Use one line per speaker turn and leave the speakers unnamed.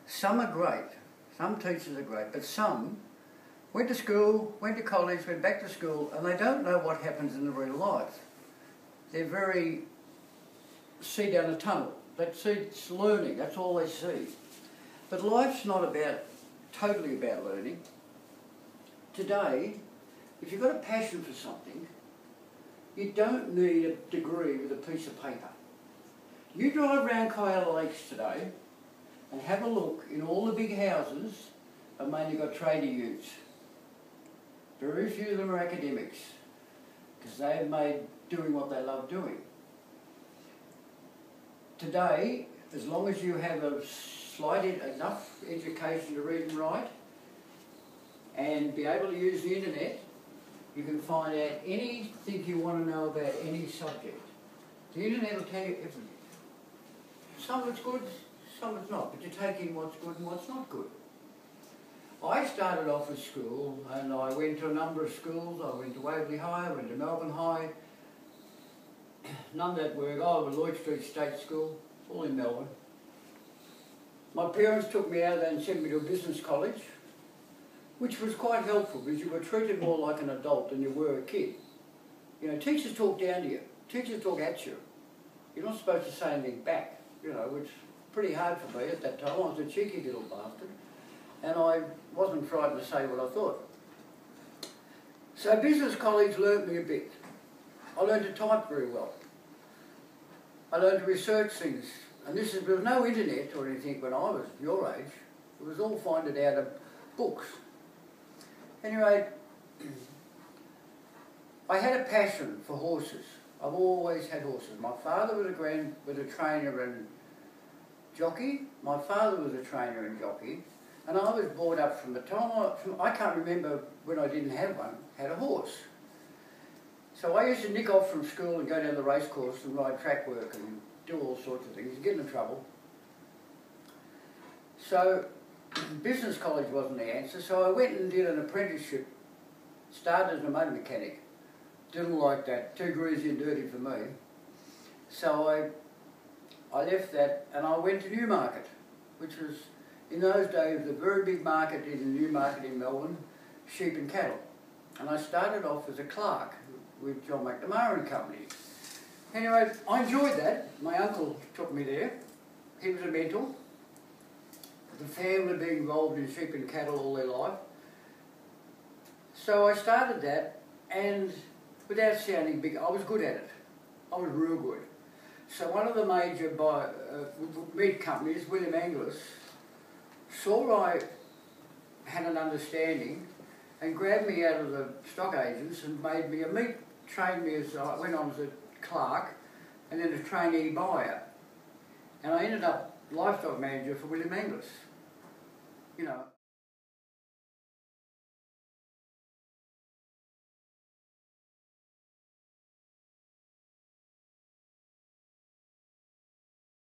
Some are great, some teachers are great, but some went to school, went to college, went back to school, and they don't know what happens in the real life. They're very see down a tunnel. They see it's learning, that's all they see. But life's not totally about learning. Today, if you've got a passion for something, you don't need a degree with a piece of paper. You drive around Kiala Lakes today and have a look in all the big houses have mainly got tradie youths. Very few of them are academics because they've made doing what they love doing. Today, as long as you have a enough education to read and write and be able to use the internet, you can find out anything you want to know about any subject. The internet will tell you everything. Some of it's good, some of it's not, but you take in what's good and what's not good. I started off at school and I went to a number of schools. I went to Waverley High, I went to Melbourne High. None of that worked. I was Lloyd Street State School, all in Melbourne. My parents took me out of there and sent me to a business college, which was quite helpful because you were treated more like an adult than you were a kid. You know, teachers talk down to you. Teachers talk at you. You're not supposed to say anything back, you know, which was pretty hard for me at that time. I was a cheeky little bastard, and I wasn't frightened to say what I thought. So business college learnt me a bit. I learned to type very well. I learned to research things. And there was no internet or anything when I was your age. It was all finding out of books. Anyway, I had a passion for horses. I've always had horses. My father was a trainer and jockey. My father was a trainer and jockey. And I was brought up from the time I can't remember when I didn't have one, had a horse. So I used to nick off from school and go down the race course and ride track work and do all sorts of things, get in trouble. So business college wasn't the answer, so I went and did an apprenticeship, started as a motor mechanic. Didn't like that, too greasy and dirty for me. So I left that and I went to Newmarket, which was in those days a very big market in Newmarket in Melbourne, sheep and cattle. And I started off as a clerk with John McNamara and Company. Anyway, I enjoyed that. My uncle took me there. He was a mentor. The family being involved in sheep and cattle all their life. So I started that, and without sounding big, I was good at it. I was real good. So one of the major meat companies, William Angus, saw I had an understanding and grabbed me out of the stock agents and made me trained me as I went on as a clerk and then a trainee buyer. And I ended up livestock manager for William Angus. You know.